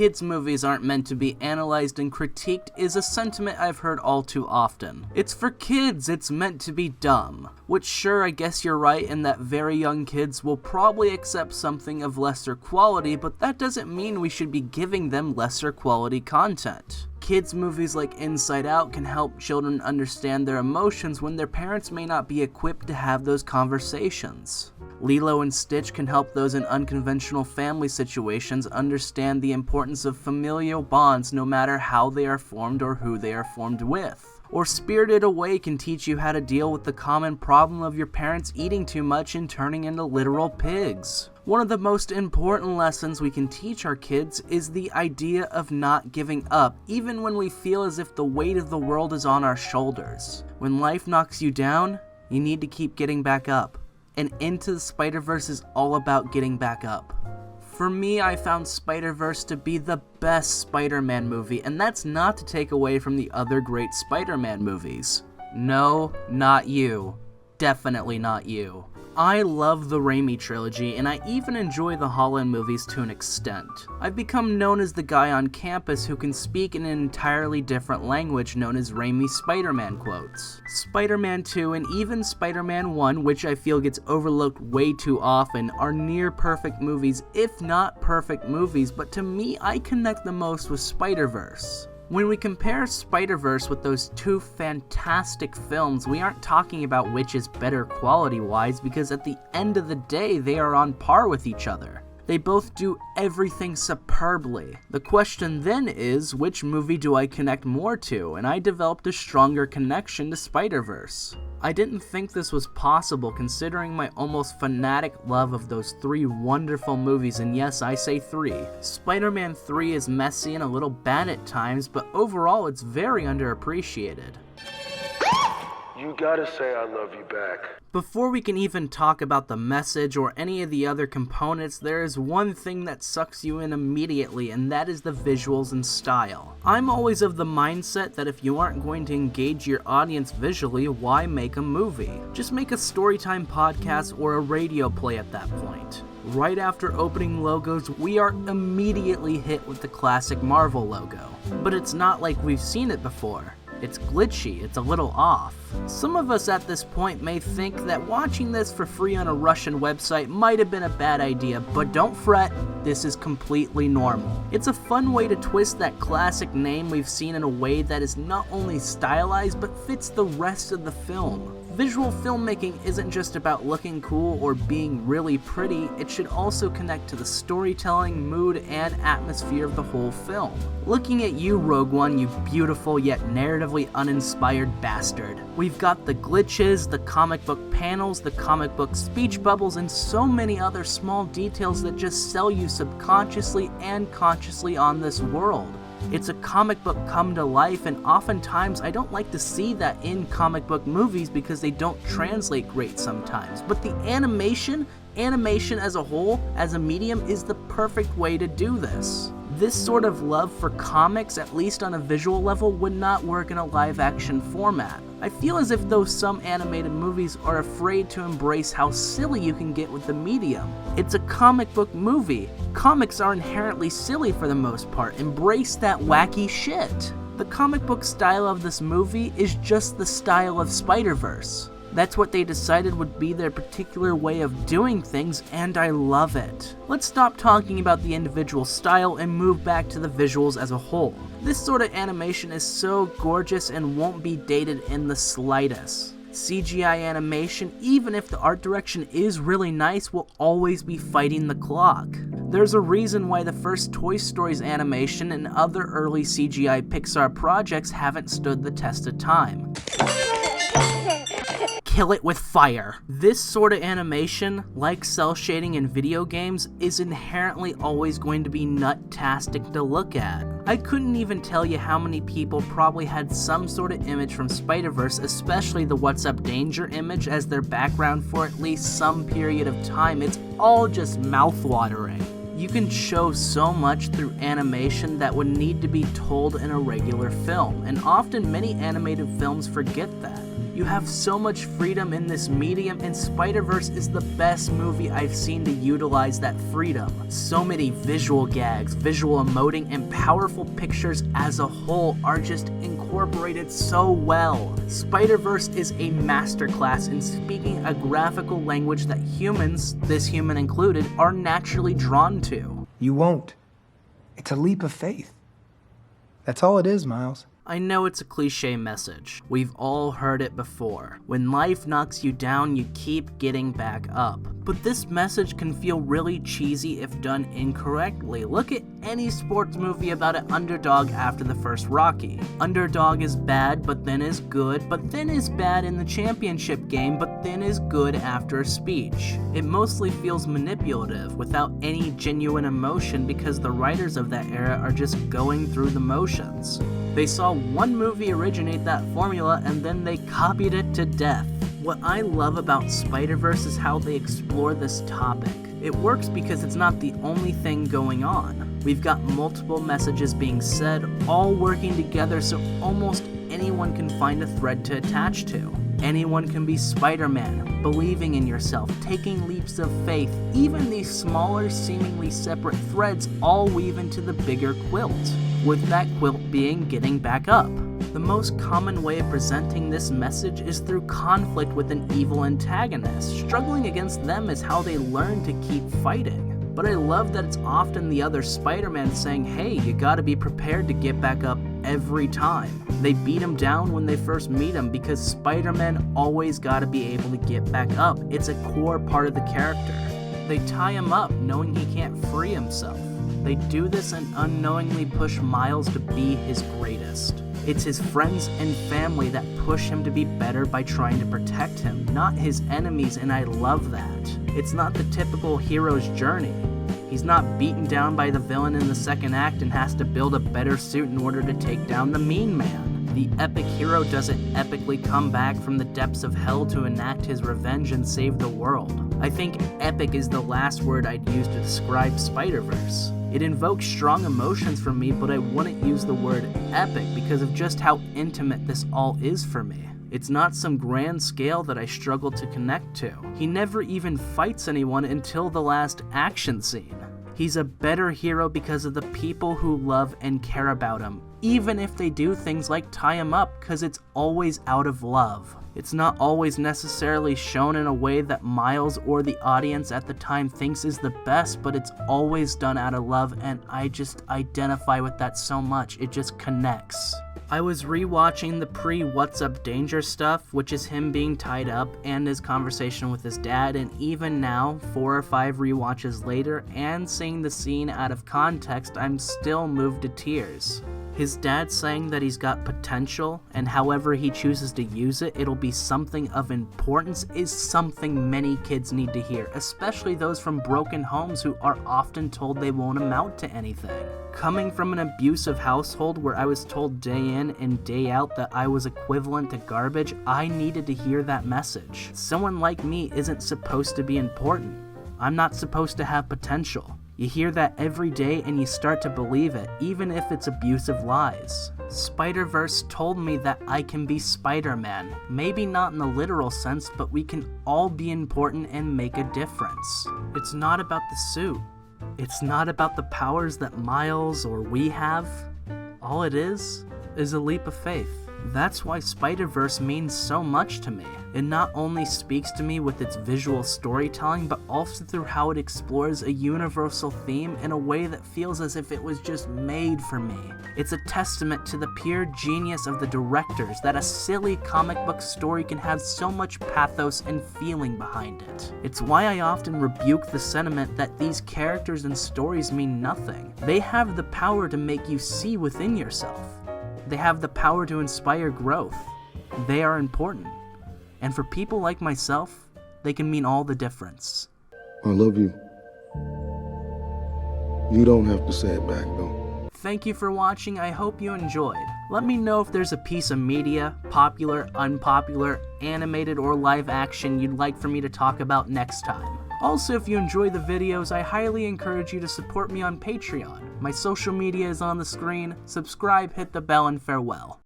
kids' movies aren't meant to be analyzed and critiqued is a sentiment I've heard all too often. It's for kids, it's meant to be dumb. Which sure, I guess you're right in that very young kids will probably accept something of lesser quality, but that doesn't mean we should be giving them lesser quality content. Kids' movies like Inside Out can help children understand their emotions when their parents may not be equipped to have those conversations. Lilo and Stitch can help those in unconventional family situations understand the importance of familial bonds no matter how they are formed or who they are formed with. Or Spirited Away can teach you how to deal with the common problem of your parents eating too much and turning into literal pigs. One of the most important lessons we can teach our kids is the idea of not giving up, even when we feel as if the weight of the world is on our shoulders. When life knocks you down, you need to keep getting back up. And Into the Spider-Verse is all about getting back up. For me, I found Spider-Verse to be the best Spider-Man movie, and that's not to take away from the other great Spider-Man movies. No, not you. Definitely not you. I love the Raimi trilogy, and I even enjoy the Holland movies to an extent. I've become known as the guy on campus who can speak in an entirely different language known as Raimi Spider-Man quotes. Spider-Man 2 and even Spider-Man 1, which I feel gets overlooked way too often, are near perfect movies, if not perfect movies, but to me, I connect the most with Spider-Verse. When we compare Spider-Verse with those two fantastic films, we aren't talking about which is better quality-wise, because at the end of the day, they are on par with each other. They both do everything superbly. The question then is, which movie do I connect more to? And I developed a stronger connection to Spider-Verse. I didn't think this was possible considering my almost fanatic love of those three wonderful movies, and yes, I say three. Spider-Man 3 is messy and a little bad at times, but overall it's very underappreciated. You gotta say I love you back. Before we can even talk about the message or any of the other components, there is one thing that sucks you in immediately, and that is the visuals and style. I'm always of the mindset that if you aren't going to engage your audience visually, why make a movie? Just make a storytime podcast or a radio play at that point. Right after opening logos, we are immediately hit with the classic Marvel logo. But it's not like we've seen it before. It's glitchy, it's a little off. Some of us at this point may think that watching this for free on a Russian website might have been a bad idea, but don't fret, this is completely normal. It's a fun way to twist that classic name we've seen in a way that is not only stylized, but fits the rest of the film. Visual filmmaking isn't just about looking cool or being really pretty, it should also connect to the storytelling, mood, and atmosphere of the whole film. Looking at you, Rogue One, you beautiful yet narratively uninspired bastard. We've got the glitches, the comic book panels, the comic book speech bubbles, and so many other small details that just sell you subconsciously and consciously on this world. It's a comic book come to life, and oftentimes I don't like to see that in comic book movies because they don't translate great sometimes. But the animation as a whole, as a medium, is the perfect way to do this. This sort of love for comics, at least on a visual level, would not work in a live-action format. I feel as if though some animated movies are afraid to embrace how silly you can get with the medium. It's a comic book movie. Comics are inherently silly for the most part. Embrace that wacky shit. The comic book style of this movie is just the style of Spider-Verse. That's what they decided would be their particular way of doing things, and I love it. Let's stop talking about the individual style and move back to the visuals as a whole. This sort of animation is so gorgeous and won't be dated in the slightest. CGI animation, even if the art direction is really nice, will always be fighting the clock. There's a reason why the first Toy Story's animation and other early CGI Pixar projects haven't stood the test of time. Kill it with fire. This sort of animation, like cell shading in video games, is inherently always going to be nut-tastic to look at. I couldn't even tell you how many people probably had some sort of image from Spider-Verse, especially the What's Up Danger image, as their background for at least some period of time. It's all just mouthwatering. You can show so much through animation that would need to be told in a regular film, and often many animated films forget that. You have so much freedom in this medium, and Spider-Verse is the best movie I've seen to utilize that freedom. So many visual gags, visual emoting, and powerful pictures as a whole are just incorporated so well. Spider-Verse is a masterclass in speaking a graphical language that humans, this human included, are naturally drawn to. You won't. It's a leap of faith. That's all it is, Miles. I know it's a cliche message. We've all heard it before. When life knocks you down, you keep getting back up. But this message can feel really cheesy if done incorrectly. Look at any sports movie about an underdog after the first Rocky. Underdog is bad, but then is good, but then is bad in the championship game, but then is good after a speech. It mostly feels manipulative, without any genuine emotion, because the writers of that era are just going through the motions. They saw one movie originate that formula and then they copied it to death. What I love about Spider-Verse is how they explore this topic. It works because it's not the only thing going on. We've got multiple messages being said, all working together so almost anyone can find a thread to attach to. Anyone can be Spider-Man, believing in yourself, taking leaps of faith. Even these smaller, seemingly separate threads all weave into the bigger quilt, with that quilt being getting back up. The most common way of presenting this message is through conflict with an evil antagonist. Struggling against them is how they learn to keep fighting. But I love that it's often the other Spider-Man saying, hey, you gotta be prepared to get back up every time. They beat him down when they first meet him because Spider-Man always gotta be able to get back up. It's a core part of the character. They tie him up knowing he can't free himself. They do this and unknowingly push Miles to be his greatest. It's his friends and family that push him to be better by trying to protect him, not his enemies, and I love that. It's not the typical hero's journey. He's not beaten down by the villain in the second act and has to build a better suit in order to take down the mean man. The epic hero doesn't epically come back from the depths of hell to enact his revenge and save the world. I think epic is the last word I'd use to describe Spider-Verse. It invokes strong emotions from me, but I wouldn't use the word epic because of just how intimate this all is for me. It's not some grand scale that I struggle to connect to. He never even fights anyone until the last action scene. He's a better hero because of the people who love and care about him, even if they do things like tie him up, because it's always out of love. It's not always necessarily shown in a way that Miles or the audience at the time thinks is the best, but it's always done out of love, and I just identify with that so much. It just connects. I was rewatching the pre-What's Up Danger stuff, which is him being tied up and his conversation with his dad, and even now, 4 or 5 rewatches later, and seeing the scene out of context, I'm still moved to tears. His dad saying that he's got potential, and however he chooses to use it, it'll be something of importance, is something many kids need to hear, especially those from broken homes who are often told they won't amount to anything. Coming from an abusive household where I was told day in and day out that I was equivalent to garbage, I needed to hear that message. Someone like me isn't supposed to be important. I'm not supposed to have potential. You hear that every day and you start to believe it, even if it's abusive lies. Spider-Verse told me that I can be Spider-Man. Maybe not in the literal sense, but we can all be important and make a difference. It's not about the suit. It's not about the powers that Miles or we have. All it is a leap of faith. That's why Spider-Verse means so much to me. It not only speaks to me with its visual storytelling, but also through how it explores a universal theme in a way that feels as if it was just made for me. It's a testament to the pure genius of the directors that a silly comic book story can have so much pathos and feeling behind it. It's why I often rebuke the sentiment that these characters and stories mean nothing. They have the power to make you see within yourself. They have the power to inspire growth. They are important. And for people like myself, they can mean all the difference. I love you. You don't have to say it back, though. Thank you for watching. I hope you enjoyed. Let me know if there's a piece of media, popular, unpopular, animated, or live action you'd like for me to talk about next time. Also, if you enjoy the videos, I highly encourage you to support me on Patreon. My social media is on the screen. Subscribe, hit the bell, and farewell.